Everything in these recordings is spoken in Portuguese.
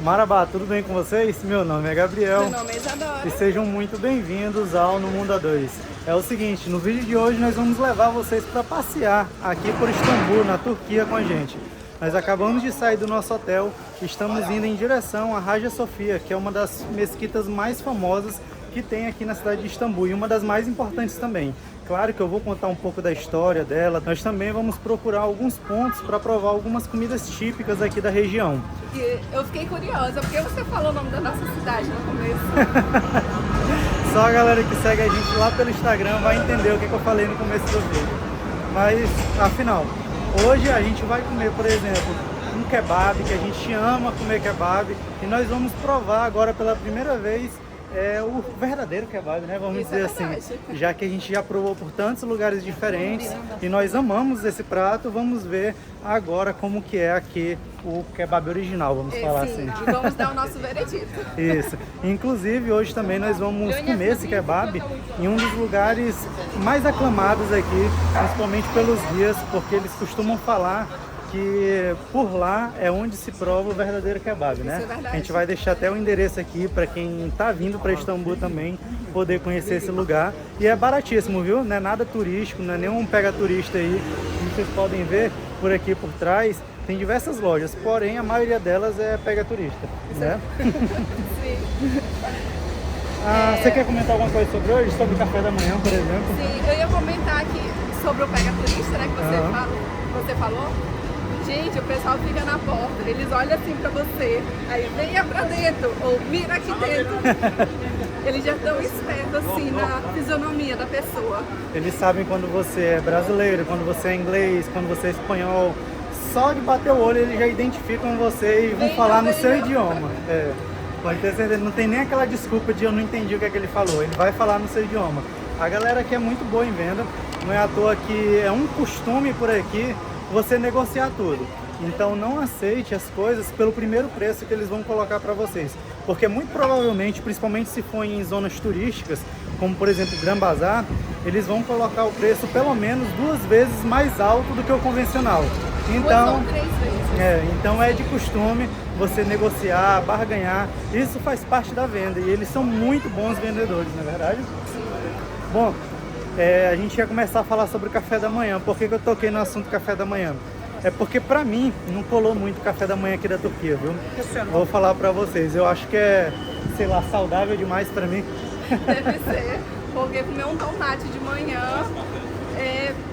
Marabá, tudo bem com vocês? Meu nome é Gabriel. Meu nome é Isadora. E sejam muito bem-vindos ao No Mundo A2. É o seguinte, no vídeo de hoje nós vamos levar vocês para passear aqui por Istambul, na Turquia, com a gente. Nós acabamos de sair do nosso hotel e estamos indo em direção a Hagia Sofia, que é uma das mesquitas mais famosas que tem aqui na cidade de Istambul e uma das mais importantes também. Claro que eu vou contar um pouco da história dela. Nós também vamos procurar alguns pontos para provar algumas comidas típicas aqui da região. E eu fiquei curiosa, porque você falou o nome da nossa cidade no começo. Só a galera que segue a gente lá pelo Instagram vai entender o que eu falei no começo do vídeo. Mas, afinal, hoje a gente vai comer, por exemplo, um kebab, que a gente ama comer kebab. E nós vamos provar agora pela primeira vez o verdadeiro kebab, né? Vamos dizer assim. Já que a gente já provou por tantos lugares diferentes e nós amamos esse prato, vamos ver agora como que é aqui o kebab original, vamos falar assim. E vamos dar o nosso veredito. Isso. Inclusive, hoje também nós vamos comer esse kebab em um dos lugares mais aclamados aqui, principalmente pelos guias, porque eles costumam falar que por lá é onde se prova o verdadeiro kebab, né? A gente vai deixar até o endereço aqui para quem está vindo para Istambul também poder conhecer esse lugar. E é baratíssimo, viu? Não é nada turístico, não é nenhum pega turista aí. Como vocês podem ver por aqui por trás, tem diversas lojas, porém a maioria delas é pega turista, né? Sim. Você quer comentar alguma coisa sobre hoje? Sobre o café da manhã, por exemplo? Sim, eu ia comentar aqui sobre o pega turista, né, que você falou. Gente, o pessoal fica na porta, eles olham assim pra você, aí venha pra dentro, ou mira aqui dentro. Eles já estão espertos assim na fisionomia da pessoa. Eles sabem quando você é brasileiro, quando você é inglês, quando você é espanhol. Só de bater o olho eles já identificam você e vão falar no seu idioma. Pode ter certeza, não tem nem aquela desculpa de eu não entendi o que é que ele falou. Ele vai falar no seu idioma. A galera aqui é muito boa em venda, não é à toa que é um costume por aqui você negociar tudo. Então não aceite as coisas pelo primeiro preço que eles vão colocar para vocês. Porque muito provavelmente, principalmente se for em zonas turísticas, como por exemplo Gran Bazar, eles vão colocar o preço pelo menos 2 vezes mais alto do que o convencional. Então, 2 ou 3 vezes. Então é de costume você negociar, barganhar. Isso faz parte da venda e eles são muito bons vendedores, não é verdade? Sim. Bom, a gente ia começar a falar sobre o café da manhã. Por que eu toquei no assunto café da manhã? É porque pra mim não colou muito o café da manhã aqui da Turquia, viu? Vou falar pra vocês, eu acho que é, sei lá, saudável demais pra mim. Deve ser, porque comer um tomate de manhã,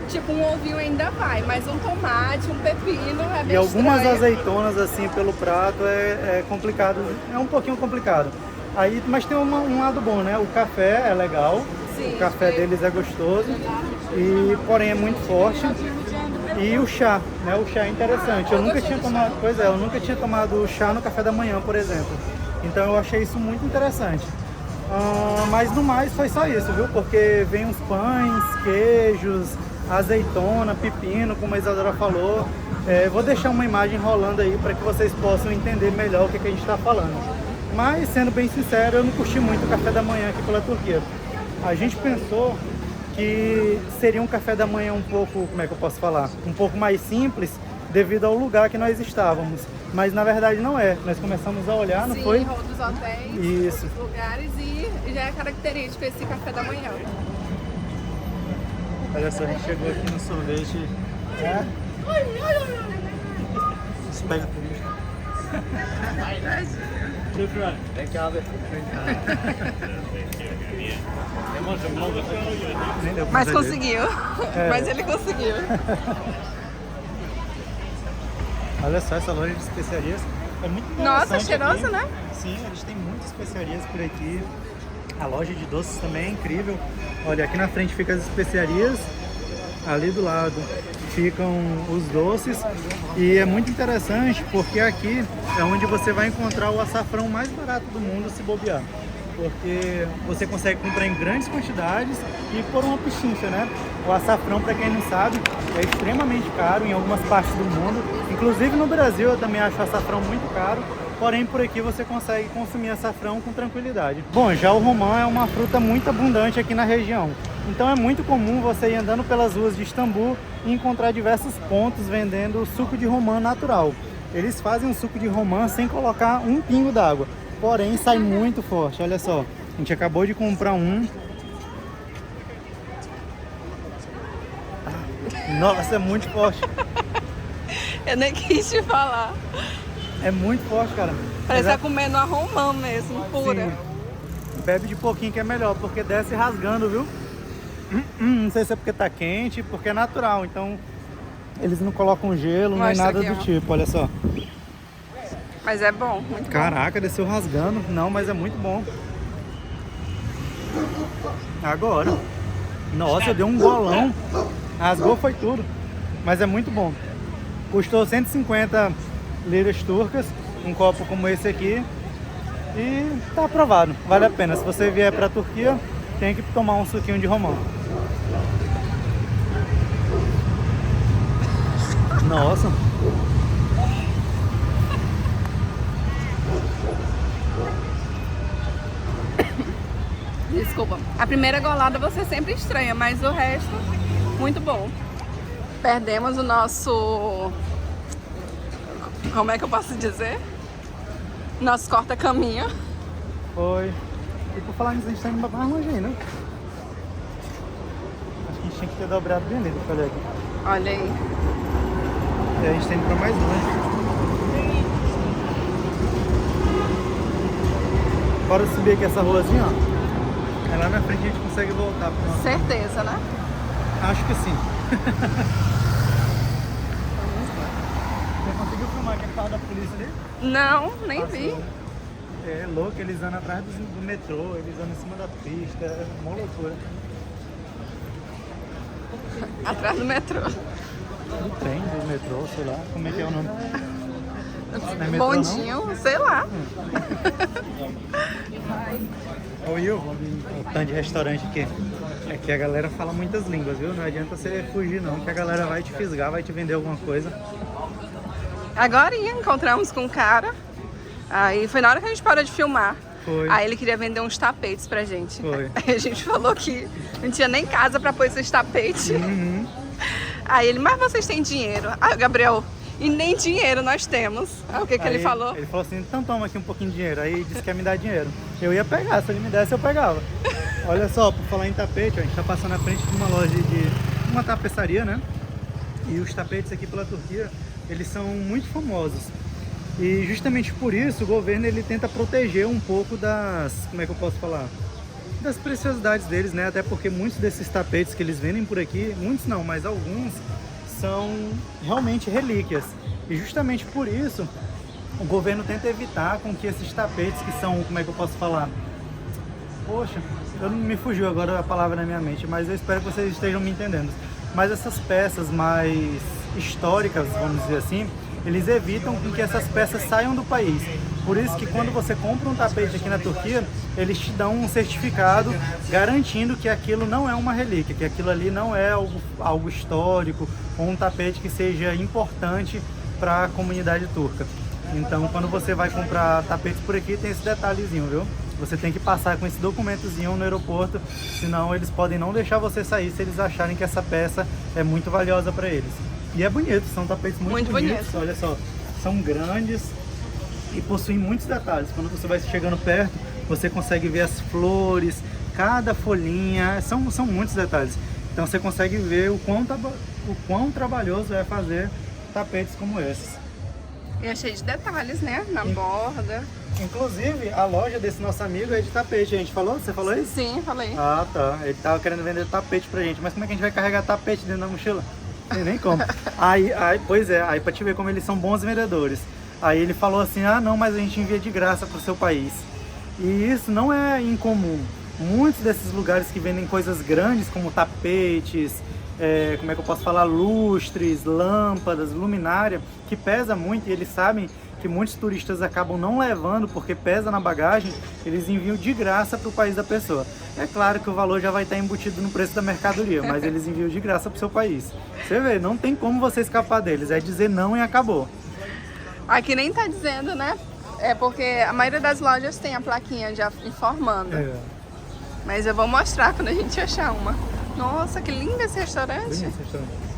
tipo um ovinho ainda vai, mas um tomate, um pepino é bem E algumas estranho. azeitonas assim pelo prato é complicado, é um pouquinho complicado. Aí, mas tem um lado bom, né? O café é legal, Sim, o café deles é gostoso, porém é muito forte. E o chá, né? O chá é interessante. Eu nunca tinha tomado chá no café da manhã, por exemplo. Então eu achei isso muito interessante. Mas no mais foi só isso, viu? Porque vem uns pães, queijos, azeitona, pepino, como a Isadora falou. Vou deixar uma imagem rolando aí para que vocês possam entender melhor o que a gente está falando. Mas, sendo bem sincero, eu não curti muito o café da manhã aqui pela Turquia. A gente pensou que seria um café da manhã um pouco, como é que eu posso falar? Um pouco mais simples, devido ao lugar que nós estávamos. Mas na verdade não é. Nós começamos a olhar, não foi? Sim, dos hotéis, dos lugares, e já é característico esse café da manhã. Olha só, a gente chegou aqui no sorvete. Isso pega turista. Mas conseguiu. Mas ele conseguiu. Olha só essa loja de especiarias. É muito interessante. Nossa, cheirosa, aqui, né? Sim, eles têm muitas especiarias por aqui. A loja de doces também é incrível. Olha, aqui na frente ficam as especiarias, ali do lado ficam os doces. E é muito interessante porque aqui é onde você vai encontrar o açafrão mais barato do mundo, se bobear. Porque você consegue comprar em grandes quantidades e por uma pichincha, né? O açafrão, para quem não sabe, é extremamente caro em algumas partes do mundo. Inclusive no Brasil eu também acho o açafrão muito caro. Porém, por aqui você consegue consumir açafrão com tranquilidade. Bom, já o romã é uma fruta muito abundante aqui na região. Então é muito comum você ir andando pelas ruas de Istambul e encontrar diversos pontos vendendo suco de romã natural. eles fazem um suco de romã sem colocar um pingo d'água. Porém, sai muito forte, olha só. A gente acabou de comprar um. Nossa, é muito forte. Eu nem quis te falar. É muito forte, cara. Parece que tá comendo a romã mesmo, pura. Sim. Bebe de pouquinho que é melhor, porque desce rasgando, viu? Não sei se é porque tá quente, porque é natural. Então, eles não colocam gelo, nem nada do tipo, olha só. Mas é bom, muito bom. Caraca, desceu rasgando. Não, mas é muito bom. Agora. Nossa, deu um golão. Rasgou foi tudo. Mas é muito bom. Custou 150 liras turcas, um copo como esse aqui. E tá aprovado, vale a pena. Se você vier pra Turquia, tem que tomar um suquinho de romão. Nossa. Desculpa. A primeira golada você sempre estranha, mas o resto, muito bom. Perdemos o nosso... Como é que eu posso dizer? Nosso corta-caminho. Foi. E por falar nisso, a gente tá indo pra mais longe aí, né? Acho que a gente tinha que ter dobrado bem ali, olha aqui. Olha aí. E a gente tá indo pra mais longe. Bora subir aqui essa ruazinha, ó. Aí lá na frente a gente consegue voltar pro nosso... Certeza, né? Acho que sim. Você conseguiu filmar aquele carro da polícia ali? Não, nem vi. É louco, eles andam atrás do metrô, eles andam em cima da pista, é uma loucura. Atrás do metrô. Do trem, do metrô, sei lá, como é que é o nome? Não é metrô, Bondinho, não? Sei lá. Oi, o tanto de restaurante aqui. É que a galera fala muitas línguas, viu? Não adianta você fugir não, que a galera vai te fisgar, vai te vender alguma coisa. Agora encontramos com um cara. Aí foi na hora que a gente parou de filmar. Foi. Aí ele queria vender uns tapetes pra gente. Foi. Aí a gente falou que não tinha nem casa pra pôr esses tapetes. Uhum. Aí ele, mas vocês têm dinheiro? Aí o Gabriel, e nem dinheiro nós temos. Aí o que ele falou? Ele falou assim, então toma aqui um pouquinho de dinheiro. Aí disse que ia me dar dinheiro. Eu ia pegar, se ele me desse eu pegava. Olha só, por falar em tapete, ó, a gente tá passando na frente de uma loja de uma tapeçaria, né? E os tapetes aqui pela Turquia, eles são muito famosos. E justamente por isso o governo ele tenta proteger um pouco das, como é que eu posso falar? Das preciosidades deles, né? Até porque muitos desses tapetes que eles vendem por aqui, muitos não, mas alguns são realmente relíquias. E justamente por isso o governo tenta evitar com que esses tapetes que são, como é que eu posso falar? Poxa, eu não me fugiu agora a palavra na minha mente, mas eu espero que vocês estejam me entendendo. Mas essas peças mais históricas, vamos dizer assim, eles evitam com que essas peças saiam do país. Por isso que quando você compra um tapete aqui na Turquia, eles te dão um certificado garantindo que aquilo não é uma relíquia, que aquilo ali não é algo histórico ou um tapete que seja importante para a comunidade turca. Então, quando você vai comprar tapetes por aqui, tem esse detalhezinho, viu? Você tem que passar com esse documentozinho no aeroporto, senão eles podem não deixar você sair se eles acharem que essa peça é muito valiosa para eles. E é bonito, são tapetes muito bonitos, olha só, são grandes e possuem muitos detalhes. Quando você vai chegando perto, você consegue ver as flores, cada folhinha, são muitos detalhes. Então você consegue ver o quão trabalhoso é fazer tapetes como esses. E é cheio de detalhes, né? Na borda. Inclusive, a loja desse nosso amigo é de tapete, a gente falou? Você falou isso? Sim, falei. Ah, tá. Ele tava querendo vender tapete pra gente, mas como é que a gente vai carregar tapete dentro da mochila? Tem nem como. Pois é, aí pra te ver como eles são bons vendedores. Aí ele falou assim, ah não, mas a gente envia de graça pro seu país. E isso não é incomum. Muitos desses lugares que vendem coisas grandes, como tapetes, como é que eu posso falar, lustres, lâmpadas, luminária, que pesa muito e eles sabem que muitos turistas acabam não levando porque pesa na bagagem, eles enviam de graça para o país da pessoa. É claro que o valor já vai estar embutido no preço da mercadoria, mas eles enviam de graça para o seu país. Você vê, não tem como você escapar deles, é dizer não e acabou. Aqui nem tá dizendo, né? É porque a maioria das lojas tem a plaquinha já informando. Mas eu vou mostrar quando a gente achar uma. Nossa, que lindo esse restaurante. Bonito esse restaurante.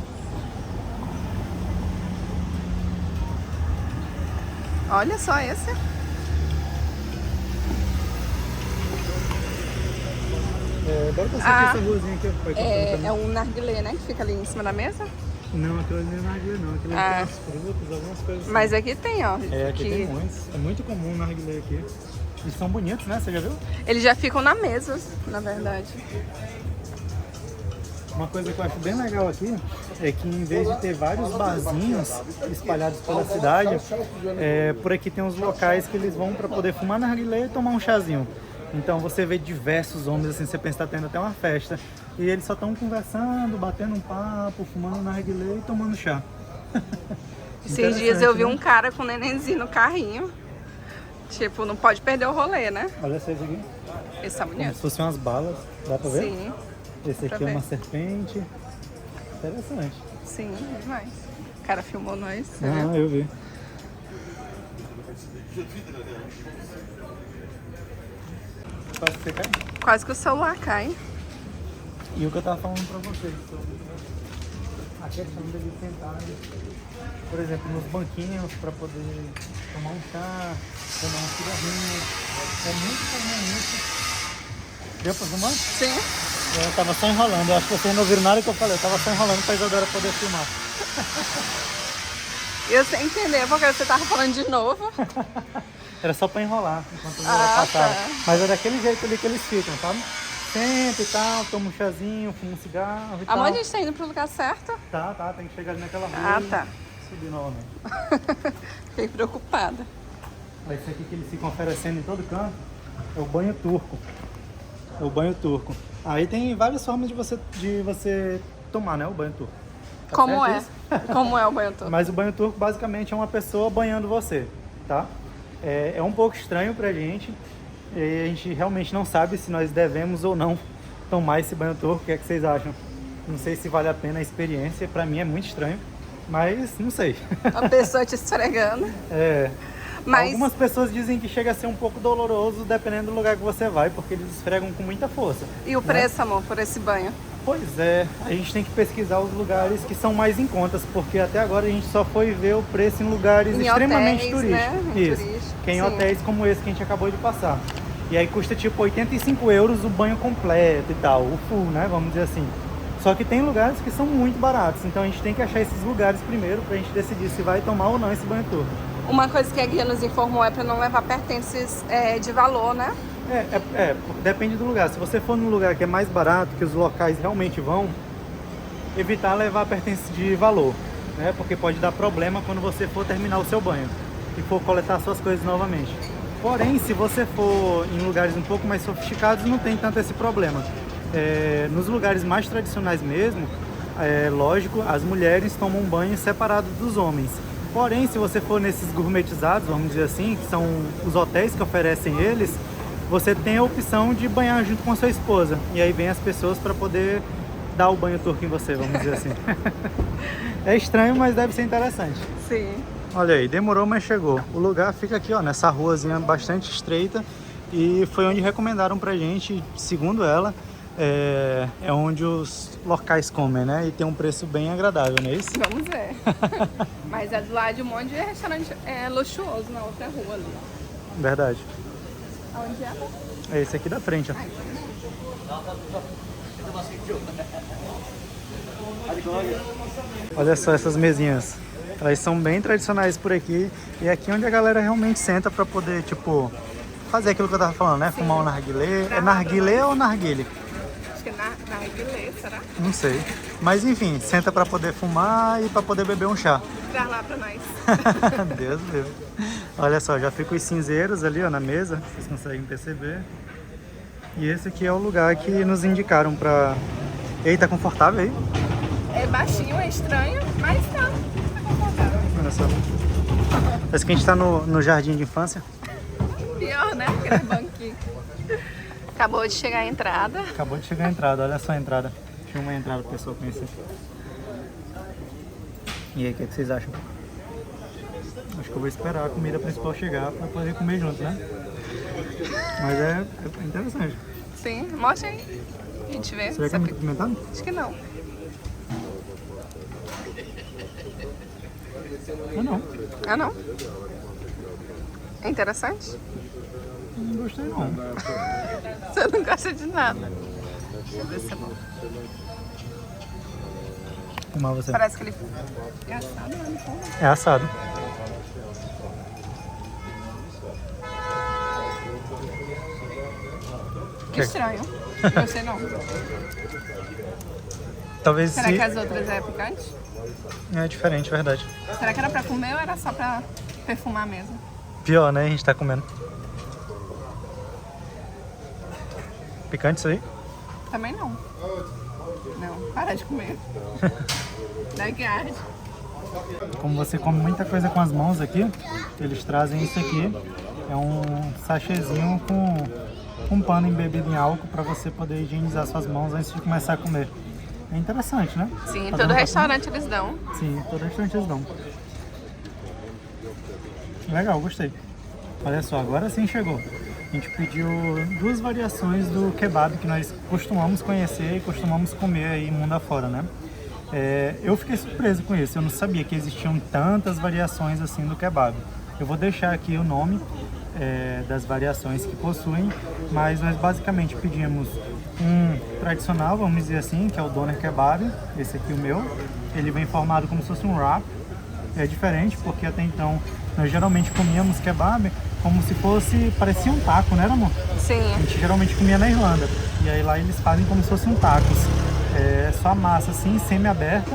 Olha só esse. Deve ser essa ruazinha aqui. É um narguilé, né? Que fica ali em cima da mesa. Não, aquilo ali não é narguilé não. Aquilo ali tem uns frutos, algumas coisas assim. Mas aqui tem, ó. Aqui tem muitos. É muito comum o narguilé aqui. E são bonitos, né? Você já viu? Eles já ficam na mesa, na verdade. Uma coisa que eu acho bem legal aqui é que em vez de ter vários barzinhos espalhados pela cidade, por aqui tem uns locais que eles vão para poder fumar narguilé e tomar um chazinho. Então você vê diversos homens assim, você pensa que tá tendo até uma festa, e eles só estão conversando, batendo um papo, fumando narguilé e tomando chá. Esses dias eu vi um cara com um nenenzinho no carrinho. Tipo, não pode perder o rolê, né? Olha esse aqui. Esse tá Como bonito. se fossem umas balas, dá pra ver? Sim. Esse aqui é uma serpente. Interessante. Sim, demais. O cara filmou nós. Ah, eu vi. Quase que você cai? Quase que o celular cai. E o que eu tava falando pra vocês sobre a questão deles sentarem, por exemplo, nos banquinhos pra poder tomar um chá, tomar um cigarrinho. É muito comum isso. Deu pra filmar? Sim. Eu tava só enrolando, eu acho que vocês não ouviram nada que eu falei, eu tava só enrolando pra Isadora poder filmar. Eu sem entender porque você tava falando de novo. Era só pra enrolar enquanto eu passava. Tá. Mas é daquele jeito ali que eles ficam, sabe? Senta e tal, toma um chazinho, fuma um cigarro e tal. Amor, a gente tá indo pro lugar certo? Tá, tem que chegar ali naquela rua tá. e subir novamente. Fiquei preocupada. Esse aqui que eles ficam oferecendo em todo canto é o banho turco. É o banho turco. Aí tem várias formas de você tomar, né, o banho turco. Tá Como certo é? isso? Como é o banho turco? Mas o banho turco basicamente é uma pessoa banhando você, tá? É um pouco estranho pra gente. E a gente realmente não sabe se nós devemos ou não tomar esse banho turco. O que é que vocês acham? Não sei se vale a pena a experiência. Pra mim é muito estranho, mas não sei. A pessoa te esfregando. Mas... Algumas pessoas dizem que chega a ser um pouco doloroso dependendo do lugar que você vai, porque eles esfregam com muita força. E o preço, amor, por esse banho? Pois é, a gente tem que pesquisar os lugares que são mais em contas, porque até agora a gente só foi ver o preço em lugares extremamente hotéis, turísticos. né? Isso, que é em hotéis como esse que a gente acabou de passar. E aí custa tipo 85 euros o banho completo e tal, o full, né, vamos dizer assim. Só que tem lugares que são muito baratos, então a gente tem que achar esses lugares primeiro pra gente decidir se vai tomar ou não esse banho turco. Uma coisa que a guia nos informou é para não levar pertences de valor, né? Depende do lugar. Se você for num lugar que é mais barato, que os locais realmente vão, evitar levar pertences de valor, né? Porque pode dar problema quando você for terminar o seu banho e for coletar suas coisas novamente. Porém, se você for em lugares um pouco mais sofisticados, não tem tanto esse problema. Nos lugares mais tradicionais mesmo, lógico, as mulheres tomam banho separado dos homens. Porém, se você for nesses gourmetizados, vamos dizer assim, que são os hotéis que oferecem eles, você tem a opção de banhar junto com a sua esposa. E aí vem as pessoas para poder dar o banho turco em você, vamos dizer assim. É estranho, mas deve ser interessante. Sim. Olha aí, demorou, mas chegou. O lugar fica aqui, ó, nessa ruazinha bastante estreita. E foi onde recomendaram pra gente, segundo ela, é onde os locais comem, né? E tem um preço bem agradável, não é isso? Vamos ver. Mas é do lado de um monte de restaurante luxuoso na outra rua ali. Verdade. Aonde é? É esse aqui da frente, ó. Olha só essas mesinhas. Elas são bem tradicionais por aqui. E é aqui onde a galera realmente senta pra poder, tipo, fazer aquilo que eu tava falando, né? Sim. Fumar um narguilé. É narguilé ou narguile? Acho que é narguilé, será? Não sei. Mas enfim, senta pra poder fumar e pra poder beber um chá. Traz lá pra nós. Deus. Olha só, já fica os cinzeiros ali, ó, na mesa. Vocês conseguem perceber. E esse aqui é o lugar que nos indicaram pra... E aí, tá confortável aí? É baixinho, é estranho, mas tá confortável. Olha só. Parece que a gente tá no jardim de infância. Pior, né? Aquele banquinho. Acabou de chegar a entrada. Acabou de chegar a entrada, olha só a entrada. Filma a entrada pra pessoa conhecer. E aí, o que vocês acham? Acho que eu vou esperar a comida principal chegar pra poder comer junto, né? Mas é interessante. Sim, mostra aí. A gente vê. Será que é muito pimentado? Acho que não. Ah, não. Ah, não? É interessante? Não gostei não. Você não gosta de nada. Deixa eu ver se é bom. Como você? Parece que ele é assado, né? É assado. Que estranho. Não sei não. Talvez Será que as outras é picante? É diferente, verdade. Será que era pra comer ou era só pra perfumar mesmo? Pior, né? A gente tá comendo. Picante isso aí? Também não. Não, para de comer. Dá que arde. Como você come muita coisa com as mãos aqui, eles trazem isso aqui. É um sachêzinho com um pano embebido em álcool para você poder higienizar suas mãos antes de começar a comer. É interessante, né? Sim, Tá todo dando restaurante eles dão. pra... Sim, todo restaurante eles dão. Legal, gostei. Olha só, agora sim chegou. A gente pediu 2 variações do kebab que nós costumamos conhecer e costumamos comer aí mundo afora, né? Eu fiquei surpreso com isso, eu não sabia que existiam tantas variações assim do kebab. Eu vou deixar aqui o nome das variações que possuem, mas nós basicamente pedimos um tradicional, vamos dizer assim, que é o doner kebab, esse aqui o meu. Ele vem formado como se fosse um wrap. É diferente porque até então nós geralmente comíamos kebab como se fosse, parecia um taco, né, amor? Sim. A gente geralmente comia na Irlanda. E aí lá eles fazem como se fosse um tacos. É só a massa assim, semi-aberta,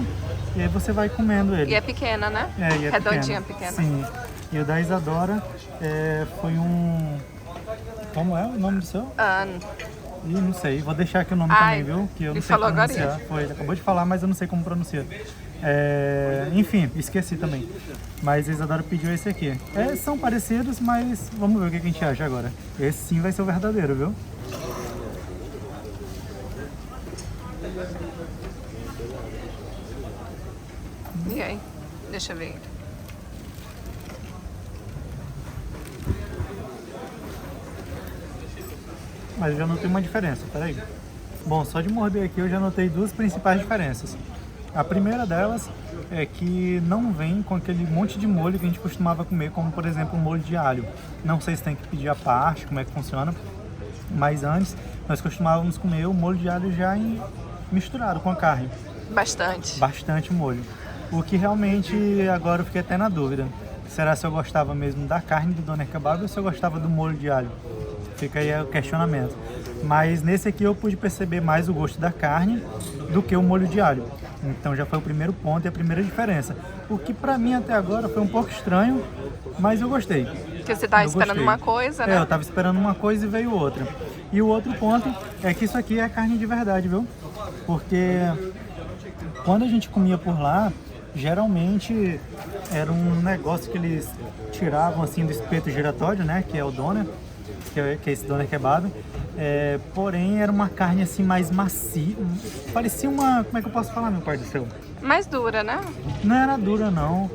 e aí você vai comendo ele. E é pequena, né? E é redondinha, pequena. Sim. E o da Isadora foi um... Como é o nome do seu? Ih, não sei. Vou deixar aqui o nome também, viu? Que eu não sei falou pronunciar. agora. Foi, ele acabou de falar, mas eu não sei como pronunciar. Enfim, esqueci também. Mas a Isadora pediu esse aqui. São parecidos, mas vamos ver o que a gente acha agora. Esse sim vai ser o verdadeiro, viu? E aí? Deixa eu ver. Mas eu já notei uma diferença, peraí. Bom, só de morder aqui eu já notei 2 principais diferenças. A primeira delas é que não vem com aquele monte de molho que a gente costumava comer, como por exemplo um molho de alho. Não sei se tem que pedir a parte, como é que funciona, mas antes nós costumávamos comer o molho de alho já misturado com a carne. Bastante. Bastante molho. O que realmente agora eu fiquei até na dúvida. Será se eu gostava mesmo da carne do doner kebab ou se eu gostava do molho de alho? Fica aí o questionamento. Mas nesse aqui eu pude perceber mais o gosto da carne do que o molho de alho. Então já foi o primeiro ponto e a primeira diferença. O que pra mim até agora foi um pouco estranho, mas eu gostei. Porque você tava esperando uma coisa, né? Eu tava esperando uma coisa e veio outra. E o outro ponto é que isso aqui é carne de verdade, viu? Porque quando a gente comia por lá, geralmente era um negócio que eles tiravam assim do espeto giratório, né? Que é o doner, que é esse doner kebab. Porém era uma carne assim mais macia. Parecia uma... Como é que eu posso falar, meu pai do céu? Mais dura, né? Não era dura, não.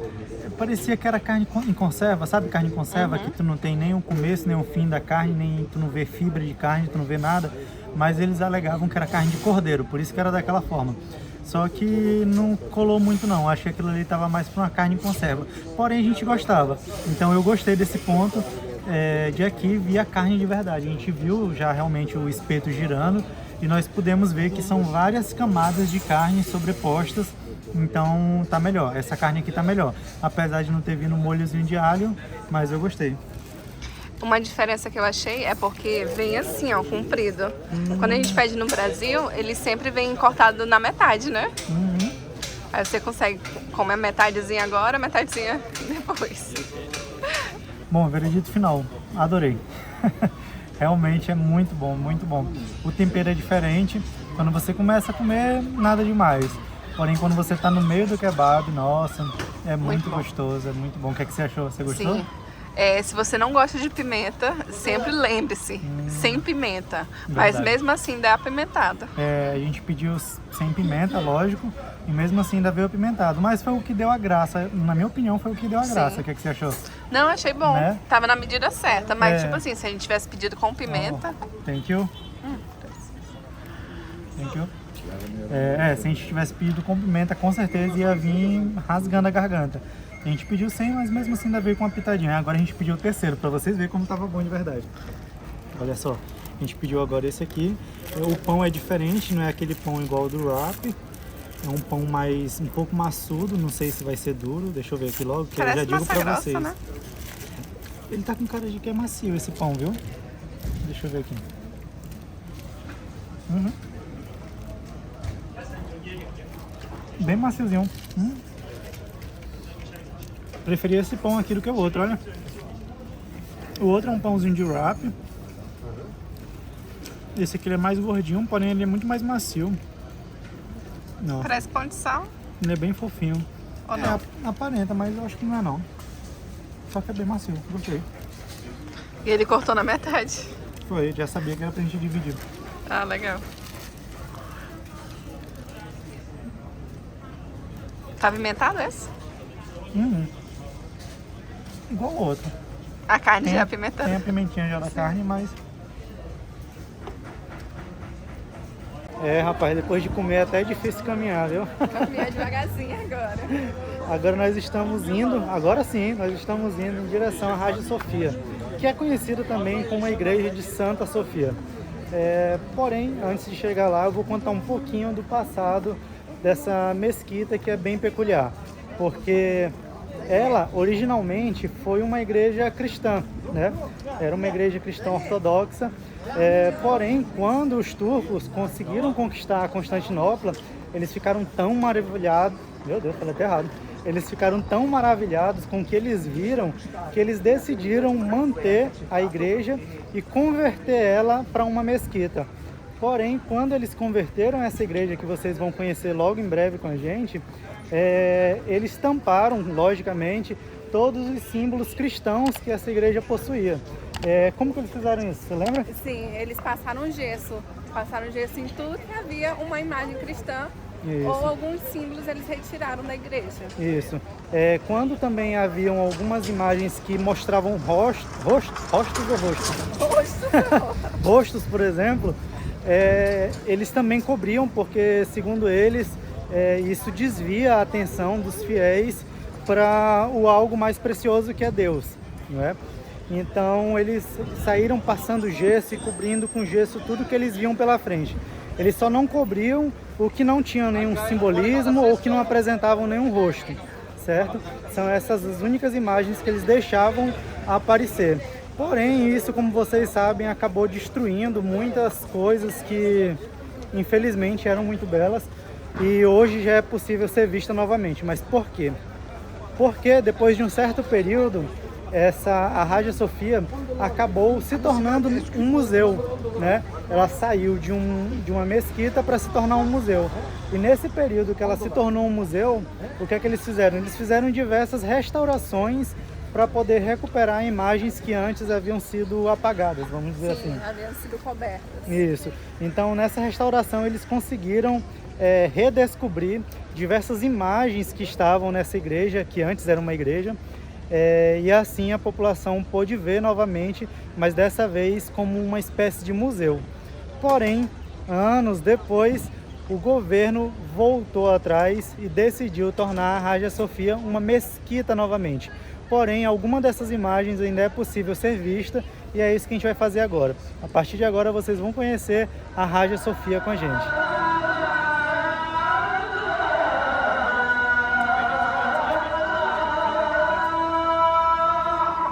Parecia que era carne em conserva, sabe carne em conserva? Que tu não tem nem o começo, nem o fim da carne, nem tu não vê fibra de carne, tu não vê nada. Mas eles alegavam que era carne de cordeiro, por isso que era daquela forma. Só que não colou muito não, acho que aquilo ali estava mais para uma carne em conserva. Porém a gente gostava, então eu gostei desse ponto de aqui ver a carne de verdade. A gente viu já realmente o espeto girando e nós pudemos ver que são várias camadas de carne sobrepostas. Então tá melhor, essa carne aqui tá melhor. Apesar de não ter vindo molhozinho de alho, mas eu gostei. Uma diferença que eu achei é porque vem assim, ó, comprido. Quando a gente pede no Brasil, ele sempre vem cortado na metade, né? Aí você consegue comer metadezinha agora, metadezinha depois. Bom, veredito final, adorei. Realmente é muito bom, muito bom. O tempero é diferente, quando você começa a comer, nada demais. Porém, quando você tá no meio do kebab, nossa, é muito gostoso, é muito bom. O que é que você achou? Você gostou? Sim. Se você não gosta de pimenta, sempre lembre-se, sem pimenta. Mas mesmo assim dá apimentado. A gente pediu sem pimenta, lógico, e mesmo assim ainda veio apimentado. Mas foi o que deu a graça, na minha opinião foi o que deu a graça. O que é que você achou? Não, achei bom. Né? Tava na medida certa, mas tipo assim, se a gente tivesse pedido com pimenta... Thank you. Thank you. Se a gente tivesse pedido com pimenta, com certeza ia vir rasgando a garganta. A gente pediu 100, mas mesmo assim ainda veio com uma pitadinha. Agora a gente pediu o terceiro, pra vocês verem como tava bom de verdade. Olha só, a gente pediu agora esse aqui. O pão é diferente, não é aquele pão igual ao do wrap. É um pão um pouco maçudo, não sei se vai ser duro. Deixa eu ver aqui logo, que eu já digo pra vocês. Né? Ele tá com cara de que é macio esse pão, viu? Deixa eu ver aqui. Bem maciozinho. Preferi esse pão aqui do que o outro, olha. O outro é um pãozinho de wrap. Esse aqui ele é mais gordinho, porém ele é muito mais macio. Não. Parece pão de sal. Ele é bem fofinho. Ou não? Aparenta, mas eu acho que não é não. Só que é bem macio, gostei. E ele cortou na metade. Foi, já sabia que era pra gente dividir. Ah, legal. Tá apimentado esse? Igual o outro. A carne já é apimentada. Tem a pimentinha já da carne, mas... rapaz, depois de comer até é difícil caminhar, viu? Caminhar devagarzinho agora. Agora nós estamos indo, agora sim, nós estamos indo em direção à Hagia Sophia, que é conhecida também como a Igreja de Santa Sofia. Porém, antes de chegar lá, eu vou contar um pouquinho do passado dessa mesquita que é bem peculiar, porque ela originalmente foi uma igreja cristã, né? Era uma igreja cristã ortodoxa, porém, quando os turcos conseguiram conquistar a Constantinopla, eles ficaram tão maravilhados, meu Deus, falei até errado, eles ficaram tão maravilhados com o que eles viram, que eles decidiram manter a igreja e converter ela para uma mesquita. Porém, quando eles converteram essa igreja, que vocês vão conhecer logo em breve com a gente, eles tamparam, logicamente, todos os símbolos cristãos que essa igreja possuía. Como que eles fizeram isso? Você lembra? Sim, eles passaram gesso. Passaram gesso em tudo que havia uma imagem cristã. Isso. Ou alguns símbolos eles retiraram da igreja. Isso. Quando também haviam algumas imagens que mostravam rostos ou rostos? Rostos, por exemplo, eles também cobriam, porque, segundo eles, isso desvia a atenção dos fiéis para o algo mais precioso que é Deus, não é? Então eles saíram passando gesso e cobrindo com gesso tudo que eles viam pela frente. Eles só não cobriam o que não tinha nenhum simbolismo ou que não apresentavam nenhum rosto, certo? São essas as únicas imagens que eles deixavam aparecer. Porém, isso, como vocês sabem, acabou destruindo muitas coisas que, infelizmente, eram muito belas e hoje já é possível ser vista novamente. Mas por quê? Porque depois de um certo período, a Hagia Sophia acabou se tornando um museu, né? Ela saiu de uma mesquita para se tornar um museu. E nesse período que ela se tornou um museu, o que é que eles fizeram? Eles fizeram diversas restaurações para poder recuperar imagens que antes haviam sido apagadas, vamos dizer assim. Sim, haviam sido cobertas. Isso. Então, nessa restauração, eles conseguiram redescobrir diversas imagens que estavam nessa igreja, que antes era uma igreja, e assim a população pôde ver novamente, mas dessa vez como uma espécie de museu. Porém, anos depois, o governo voltou atrás e decidiu tornar a Hagia Sophia uma mesquita novamente. Porém, alguma dessas imagens ainda é possível ser vista e é isso que a gente vai fazer agora. A partir de agora, vocês vão conhecer a Hagia Sophia com a gente.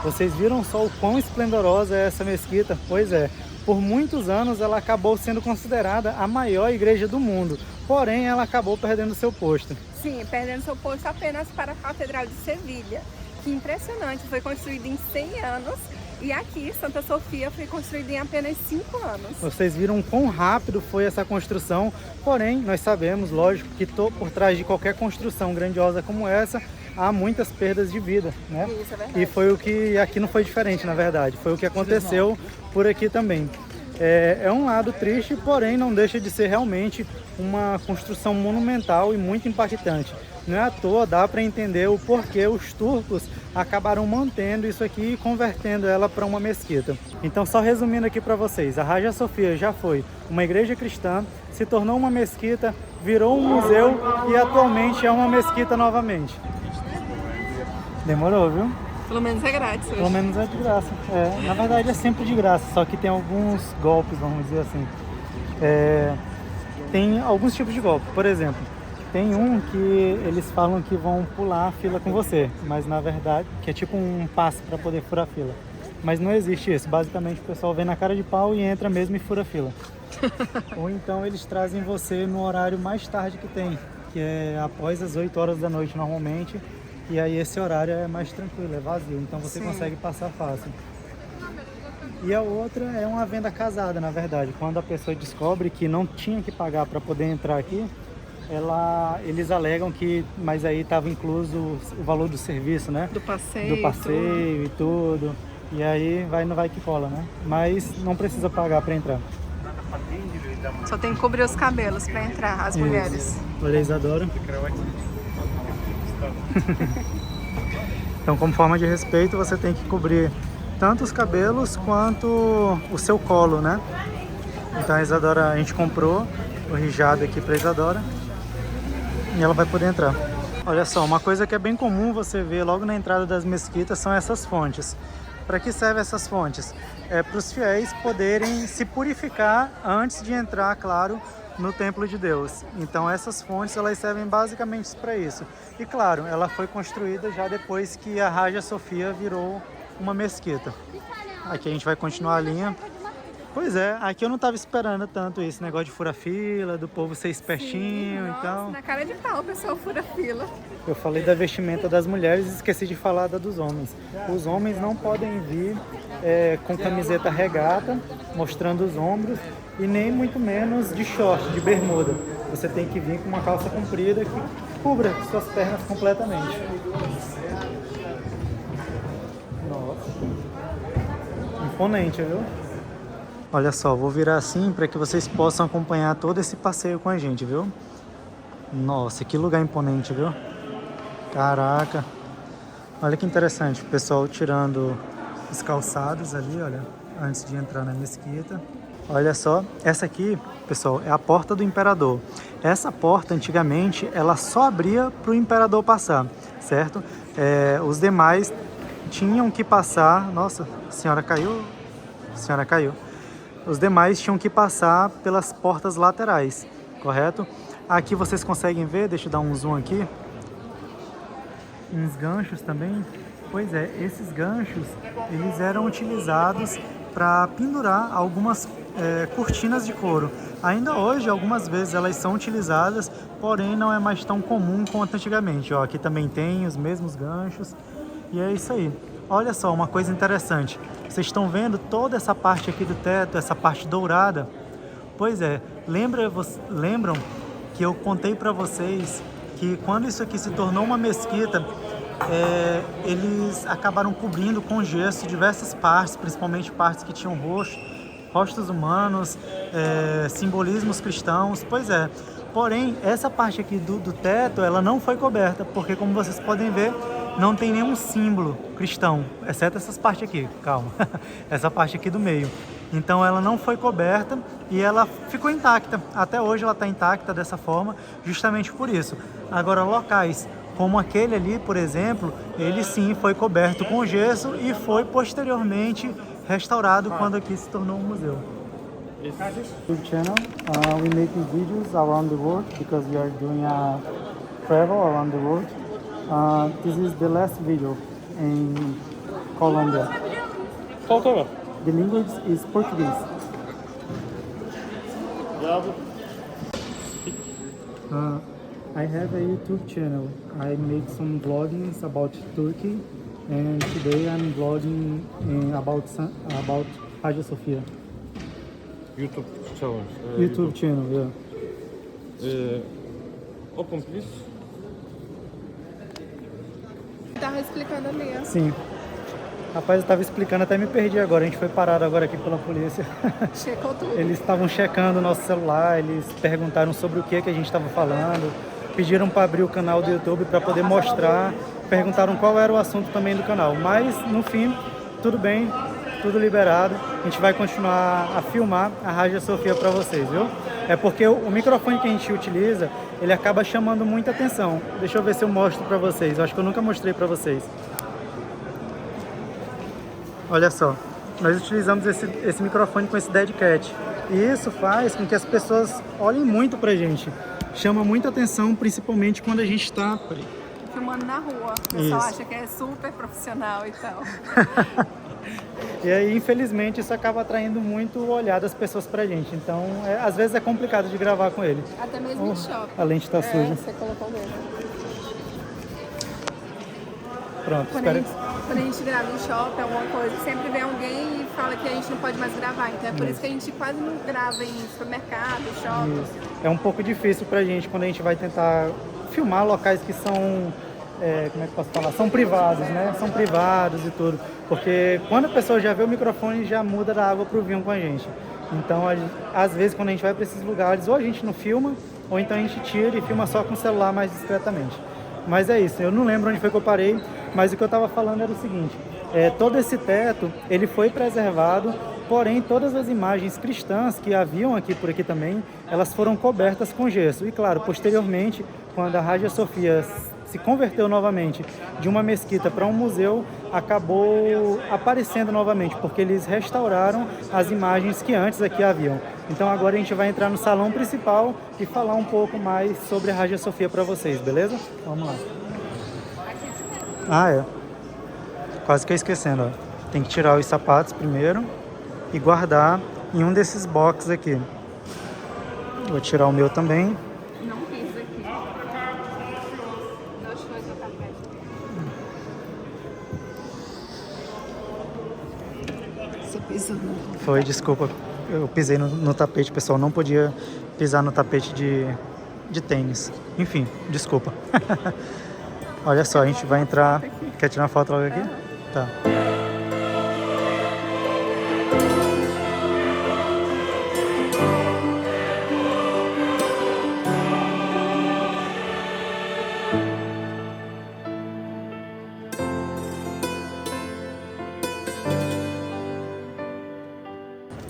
Vocês viram só o quão esplendorosa é essa mesquita? Pois é, por muitos anos ela acabou sendo considerada a maior igreja do mundo, porém ela acabou perdendo seu posto. Sim, perdendo seu posto apenas para a Catedral de Sevilha, que impressionante, foi construída em 100 anos e aqui Santa Sofia foi construída em apenas 5 anos. Vocês viram quão rápido foi essa construção, porém nós sabemos, lógico, que por trás de qualquer construção grandiosa como essa, há muitas perdas de vida, né? Isso é verdade. E foi o que aqui não foi diferente, na verdade. Foi o que aconteceu por aqui também. É um lado triste, porém não deixa de ser realmente uma construção monumental e muito impactante. Não é à toa, dá para entender o porquê os turcos acabaram mantendo isso aqui e convertendo ela para uma mesquita. Então, só resumindo aqui para vocês, a Hagia Sophia já foi uma igreja cristã, se tornou uma mesquita, virou um museu e atualmente é uma mesquita novamente. Demorou, viu? Pelo menos é grátis hoje. Pelo menos é de graça. É, na verdade é sempre de graça, só que tem alguns golpes, vamos dizer assim. Tem alguns tipos de golpe. Por exemplo, tem um que eles falam que vão pular a fila com você, mas na verdade, que é tipo um passe para poder furar a fila. Mas não existe isso. Basicamente o pessoal vem na cara de pau e entra mesmo e fura a fila. Ou então eles trazem você no horário mais tarde que tem, que é após as 8 horas da noite normalmente. E aí esse horário é mais tranquilo, é vazio, então você consegue passar fácil. E a outra é uma venda casada, na verdade. Quando a pessoa descobre que não tinha que pagar para poder entrar aqui, eles alegam que, mas aí estava incluso o valor do serviço, né? Do passeio. Do passeio e tudo. E aí não vai que cola, né? Mas não precisa pagar para entrar. Só tem que cobrir os cabelos para entrar, as mulheres. Olha, a Isadora. Então, como forma de respeito, você tem que cobrir tanto os cabelos quanto o seu colo, né? Então a Isadora, a gente comprou o hijab aqui para Isadora e ela vai poder entrar. Olha só, uma coisa que é bem comum você ver logo na entrada das mesquitas são essas fontes. Para que servem essas fontes? É para os fiéis poderem se purificar antes de entrar, claro, no templo de Deus. Então essas fontes elas servem basicamente para isso. E claro, ela foi construída já depois que a Hagia Sophia virou uma mesquita. Aqui a gente vai continuar a linha. Pois é, aqui eu não estava esperando tanto esse negócio de fura-fila, do povo ser espertinho. Nossa, então na cara de pau o pessoal fura fila. Eu falei da vestimenta das mulheres e esqueci de falar da dos homens. Os homens não podem vir com camiseta regata, mostrando os ombros, e nem muito menos de short, de bermuda. Você tem que vir com uma calça comprida que cubra suas pernas completamente. Nossa. Imponente, viu? Olha só, vou virar assim para que vocês possam acompanhar todo esse passeio com a gente, viu? Nossa, que lugar imponente, viu? Caraca. Olha que interessante, o pessoal tirando os calçados ali, olha, antes de entrar na mesquita. Olha só, essa aqui, pessoal, é a porta do imperador. Essa porta, antigamente, ela só abria para o imperador passar, certo? Os demais tinham que passar... Nossa, a senhora caiu? A senhora caiu. Os demais tinham que passar pelas portas laterais, correto? Aqui vocês conseguem ver, deixa eu dar um zoom aqui. Uns ganchos também. Pois é, esses ganchos, eles eram utilizados para pendurar algumas cortinas de couro. Ainda hoje, algumas vezes elas são utilizadas, porém não é mais tão comum quanto antigamente. Ó, aqui também tem os mesmos ganchos. E é isso aí. Olha só, uma coisa interessante. Vocês estão vendo toda essa parte aqui do teto, essa parte dourada? Pois é, lembram que eu contei para vocês que quando isso aqui se tornou uma mesquita, eles acabaram cobrindo com gesso diversas partes, principalmente partes que tinham rostos humanos, simbolismos cristãos. Pois é, porém, essa parte aqui do teto, ela não foi coberta, porque como vocês podem ver, não tem nenhum símbolo cristão, exceto essas partes aqui, calma, essa parte aqui do meio. Então ela não foi coberta e ela ficou intacta. Até hoje ela está intacta dessa forma, justamente por isso. Agora, locais como aquele ali, por exemplo, ele sim foi coberto com gesso e foi posteriormente restaurado quando aqui se tornou um museu. YouTube channel, we make videos around the world because we are doing a travel around the world. This is the last video in Colombia. The language is Portuguese. I have a YouTube channel. I make some vloggings about Turkey, and today I'm vlogging about Hagia Sophia. YouTube channel. YouTube channel, yeah. Open, please. Tava explicando ali, ó. Sim. Rapaz, eu tava explicando, até me perdi agora. A gente foi parado agora aqui pela polícia. Checou tudo. Eles estavam checando o nosso celular, eles perguntaram sobre o que a gente estava falando, pediram para abrir o canal do YouTube para poder mostrar, perguntaram qual era o assunto também do canal. Mas, no fim, tudo bem, tudo liberado. A gente vai continuar a filmar a Hagia Sophia para vocês, viu? É porque o microfone que a gente utiliza, ele acaba chamando muita atenção. Deixa eu ver se eu mostro para vocês. Eu acho que eu nunca mostrei para vocês. Olha só, nós utilizamos esse microfone com esse Dead Cat. E isso faz com que as pessoas olhem muito pra gente. Chama muita atenção, principalmente quando a gente está filmando na rua. O pessoal acha que é super profissional e tal. E aí, infelizmente, isso acaba atraindo muito o olhar das pessoas pra gente. Então, às vezes é complicado de gravar com ele. Até mesmo em shopping. A lente tá suja. Você colocou mesmo. Pronto, Quando a gente grava em shopping, alguma coisa, sempre vem alguém e fala que a gente não pode mais gravar. Então é por isso que a gente quase não grava em supermercado, shopping. Isso. É um pouco difícil pra gente quando a gente vai tentar filmar locais que são, como é que eu posso falar? São privados, né? São privados e tudo. Porque quando a pessoa já vê o microfone, já muda da água pro vinho com a gente. Então, às vezes, quando a gente vai para esses lugares, ou a gente não filma, ou então a gente tira e filma só com o celular mais discretamente. Mas é isso, eu não lembro onde foi que eu parei, mas o que eu estava falando era o seguinte, todo esse teto, ele foi preservado, porém todas as imagens cristãs que haviam por aqui também, elas foram cobertas com gesso. E claro, posteriormente, quando a Hagia Sophia se converteu novamente de uma mesquita para um museu, acabou aparecendo novamente, porque eles restauraram as imagens que antes aqui haviam. Então agora a gente vai entrar no salão principal e falar um pouco mais sobre a Hagia Sophia para vocês, beleza? Vamos lá. Ah, quase que eu esquecendo, ó. Tem que tirar os sapatos primeiro e guardar em um desses boxes aqui. Vou tirar o meu também. Não quis aqui. Não foi seu tapete. Você pisou no... Foi, desculpa. Eu pisei no tapete, pessoal. Não podia pisar no tapete de tênis. Enfim, desculpa. Olha só, a gente vai entrar... Quer tirar uma foto logo aqui? Tá.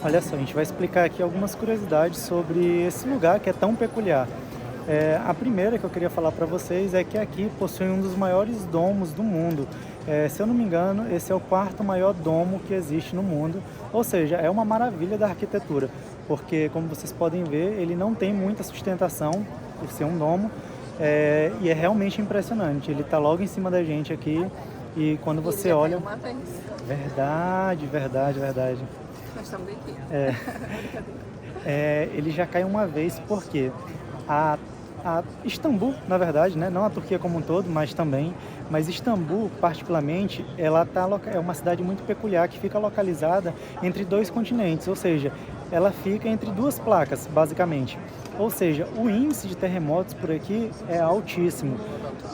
Olha só, a gente vai explicar aqui algumas curiosidades sobre esse lugar que é tão peculiar. A primeira que eu queria falar para vocês é que aqui possui um dos maiores domos do mundo. Se eu não me engano, esse é o quarto maior domo que existe no mundo. Ou seja, é uma maravilha da arquitetura, porque como vocês podem ver, ele não tem muita sustentação por ser um domo, e é realmente impressionante. Ele está logo em cima da gente aqui e quando você olha... Verdade. Nós estamos aqui. Ele já caiu uma vez porque a Istambul, na verdade, né? Não a Turquia como um todo, mas também, mas Istambul, particularmente, é uma cidade muito peculiar que fica localizada entre dois continentes, ou seja, ela fica entre duas placas, basicamente. Ou seja, o índice de terremotos por aqui é altíssimo.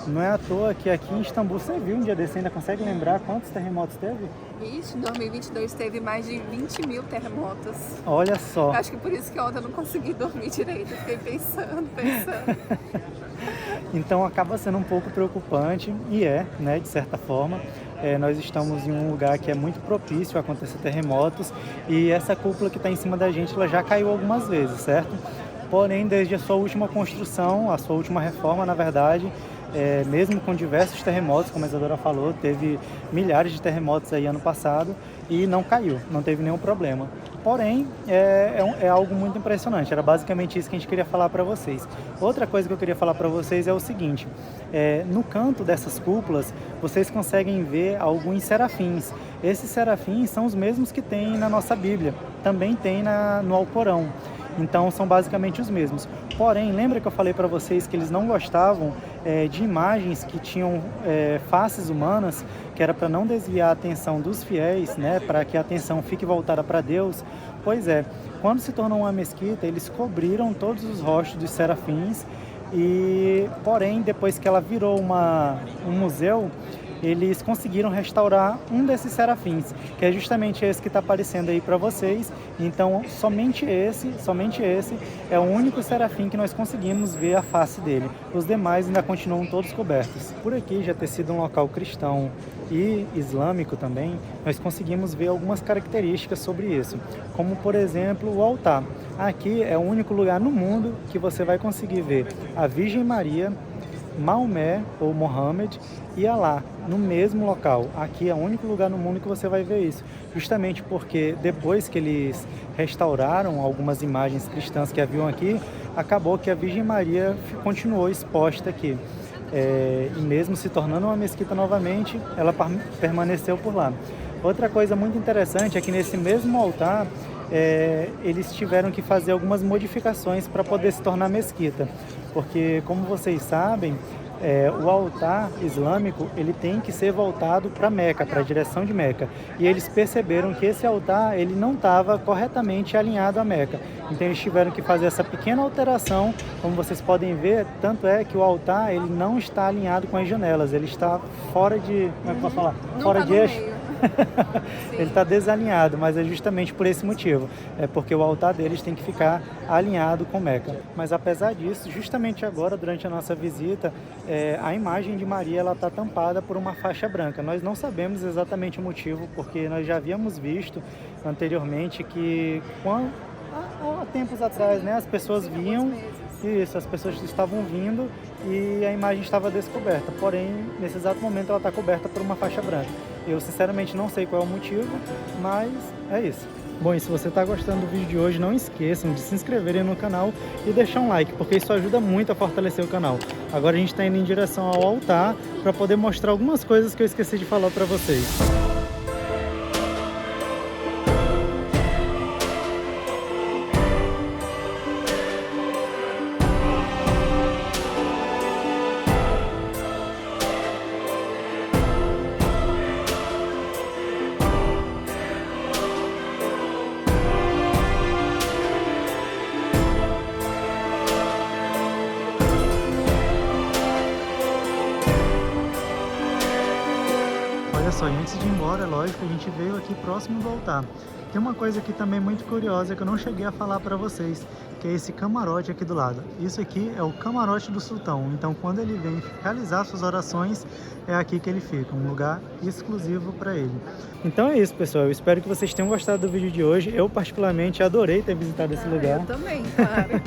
Não é à toa que aqui em Istambul, você viu um dia desse, ainda consegue lembrar quantos terremotos teve? Vixe, em 2022 teve mais de 20 mil terremotos. Olha só. Acho que por isso que ontem eu não consegui dormir direito. Eu fiquei pensando. Então acaba sendo um pouco preocupante, e né, de certa forma. Nós estamos em um lugar que é muito propício a acontecer terremotos, e essa cúpula que está em cima da gente, ela já caiu algumas vezes, certo? Porém, desde a sua última construção, a sua última reforma, na verdade, mesmo com diversos terremotos, como a Isadora falou, teve milhares de terremotos aí ano passado e não caiu, não teve nenhum problema. Porém, é algo muito impressionante, era basicamente isso que a gente queria falar para vocês. Outra coisa que eu queria falar para vocês é o seguinte, no canto dessas cúpulas, vocês conseguem ver alguns serafins. Esses serafins são os mesmos que tem na nossa Bíblia, também tem no Alcorão. Então são basicamente os mesmos. Porém, lembra que eu falei para vocês que eles não gostavam de imagens que tinham faces humanas, que era para não desviar a atenção dos fiéis, né, para que a atenção fique voltada para Deus? Pois quando se tornou uma mesquita, eles cobriram todos os rostos dos serafins, porém, depois que ela virou um museu, eles conseguiram restaurar um desses serafins, que é justamente esse que está aparecendo aí para vocês. Então, somente esse é o único serafim que nós conseguimos ver a face dele. Os demais ainda continuam todos cobertos. Por aqui já ter sido um local cristão e islâmico também, nós conseguimos ver algumas características sobre isso, como por exemplo o altar. Aqui é o único lugar no mundo que você vai conseguir ver a Virgem Maria, Maomé ou Mohammed e Alá no mesmo local. Aqui é o único lugar no mundo que você vai ver isso, justamente porque depois que eles restauraram algumas imagens cristãs que haviam aqui, acabou que a Virgem Maria continuou exposta aqui. E mesmo se tornando uma mesquita novamente, ela permaneceu por lá. Outra coisa muito interessante é que nesse mesmo altar, eles tiveram que fazer algumas modificações para poder se tornar mesquita, porque, como vocês sabem, o altar islâmico ele tem que ser voltado para Meca, para a direção de Meca, e eles perceberam que esse altar ele não estava corretamente alinhado a Meca, então eles tiveram que fazer essa pequena alteração. Como vocês podem ver, tanto é que o altar ele não está alinhado com as janelas, ele está fora de, como é que eu posso falar? Fora de eixo. Ele está desalinhado, mas é justamente por esse motivo, porque o altar deles tem que ficar alinhado com Meca. Mas apesar disso, justamente agora, durante a nossa visita, a imagem de Maria está tampada por uma faixa branca. Nós não sabemos exatamente o motivo, porque nós já havíamos visto anteriormente que há tempos atrás, né, as pessoas vinham, as pessoas estavam vindo e a imagem estava descoberta, porém nesse exato momento ela está coberta por uma faixa branca. Eu sinceramente não sei qual é o motivo, mas é isso. Bom, e se você está gostando do vídeo de hoje, não esqueçam de se inscreverem no canal e deixar um like, porque isso ajuda muito a fortalecer o canal. Agora a gente está indo em direção ao altar para poder mostrar algumas coisas que eu esqueci de falar para vocês. Olha só, e antes de ir embora, é lógico, a gente veio aqui próximo do altar. Tem uma coisa aqui também muito curiosa que eu não cheguei a falar para vocês, que é esse camarote aqui do lado. Isso aqui é o camarote do sultão, então quando ele vem realizar suas orações, é aqui que ele fica, um lugar exclusivo para ele. Então é isso, pessoal, eu espero que vocês tenham gostado do vídeo de hoje. Eu particularmente adorei ter visitado esse lugar. Eu também, claro.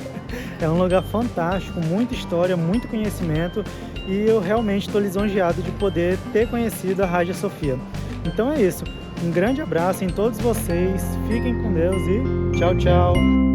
É um lugar fantástico, muita história, muito conhecimento, e eu realmente estou lisonjeado de poder ter conhecido a Hagia Sophia. Então é isso, um grande abraço em todos vocês, fiquem com Deus e tchau, tchau!